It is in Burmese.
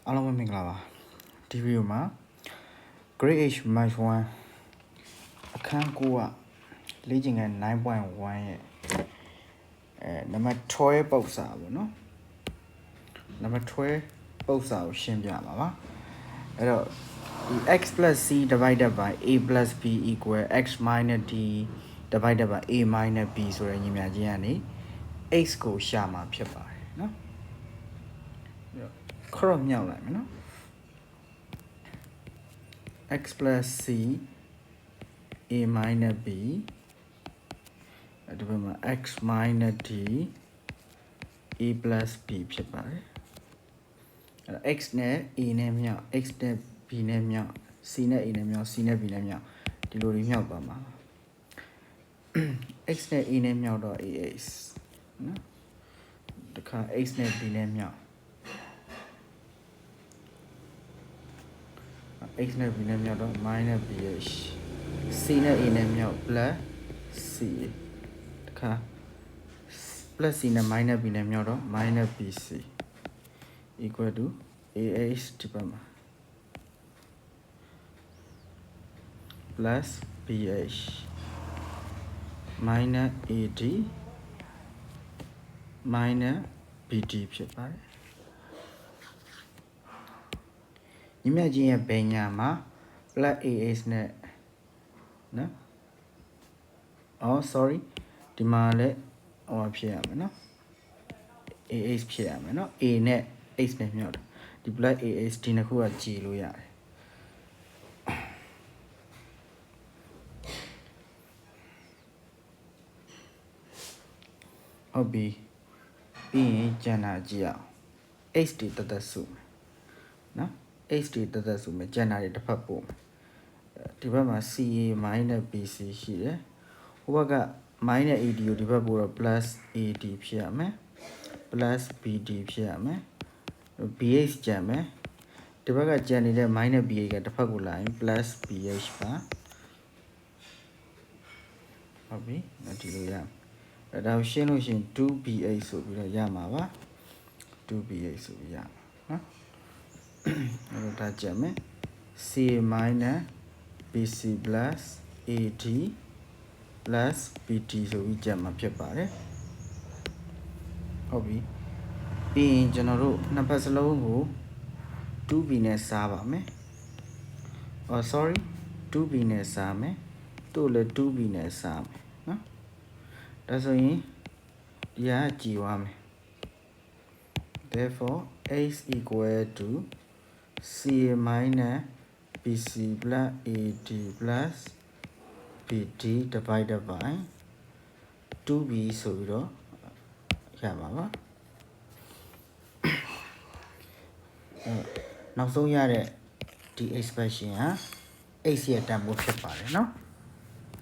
အားလုံးပဲမင်္ဂလာပါဒီဗီဒီယိုမှာ Grade H Math 1အခန်း9ကလေ့ကျင့်ခန်း 9.1 ရဲ့နံပါတ်12ပုဒ်စာပေါ့နော်နံပါတ်12ပုဒ်စာကိုရှင်းပြပါပါအဲ့တော့ဒီ x plus c divided by a plus b equal x minus d divided by a minus b ဆိုတဲ့ညီမျှခြင်းကနေ x ကိုရှာမှာဖြစ်ပါတယ်နော်ခရော့မြောက်လိုက်မယ်နော်x plus c a minus b ဒီဘက်မှာ x minus d a plus b ဖြစ်ပါတယ်အဲ့ x နဲ့ a နဲ့မြောက် x နဲ့ b နဲ့မြောက် c နဲ့ a နဲ့မြောက် c နဲ့ b နဲ့မြောက်ဒီလိုတွေမြောက်သွားမှာ x နဲ့ a နဲ့မြောက်တော့ ax နော်တခါ x နဲ့ b နဲ့မြောက်x နဲ့ b နဲ့မြောက်တော့ minus bh c နဲ့ a နဲ့မြောက် plus ca တခါ plus c နဲ့ minus b နဲ့မြောက်တော့ minus bc equal to ah ဒီဘက်မှာ plus bh minus ad minus bd ဖြစ်ပါတယ်ညီမချင်းရဲ့ဘယ်ညာမှာ plus ah နဲ့နော် sorry ဒီမှာလည်းဟိုဖြစ်ရမယ်နော် ah ဖြစ်ရမယ်နော် a နဲ့ x နဲ့မြောက်တယ်ဒီ plus ah ဒီနှစ်ခုကကြည်လို့ရတယ်ဟုတ်ပြီပြီးရင်ကျန်တာကြည့်အောင် x တွေတသက်စုမယ်နော် x တွေတသက်စုမယ်ကျန်တာတွေတစ်ဖက်ပို့မယ်ဒီဘက်မှာ ca minus bc ရှိတယ်ဟိုဘက်က minus ad ကိုဒီဘက်ပို့တော့ plus ad ဖြစ်ရမယ် plus bd ဖြစ်ရမယ် bh ကျန်မယ်ဒီဘက်ကကျန်နေတဲ့ minus bh ကတစ်ဖက်ကိုလာရင် plus bh ပါဟုတ်ပြီဒီလိုရမယ်ဒါကိုရှင်းလို့ရှိရင် 2bh ဆိုပြီးတော့ရမှာပါ 2bh ဆိုပြီးရမှာနော်အဲ့တော့ဒါကျန်မယ် ca minus bc plus ad plus bd ဆိုပြီးကျန်မှာဖြစ်ပါတယ်ဟုတ်ပြီပြီးရင်ကျွန်တော်တို့နှစ်ဖက်စလုံးကို 2b နဲ့စားပါမယ်sorry 2b နဲ့စားမယ်တို့လည်း 2b နဲ့စားမယ်နော်ဒါဆိုရင်ဒီဟာကြည်သွားမယ် therefore x equal to ca minus bc plus ad plus bd divided by 2b ဆိုပြီးတော့ရမှာပါနောက်ဆုံးရတဲ့ဒီ expression ဟာ x ရဲ့တန်ဖိုးဖြစ်ပါတယ်เนาะ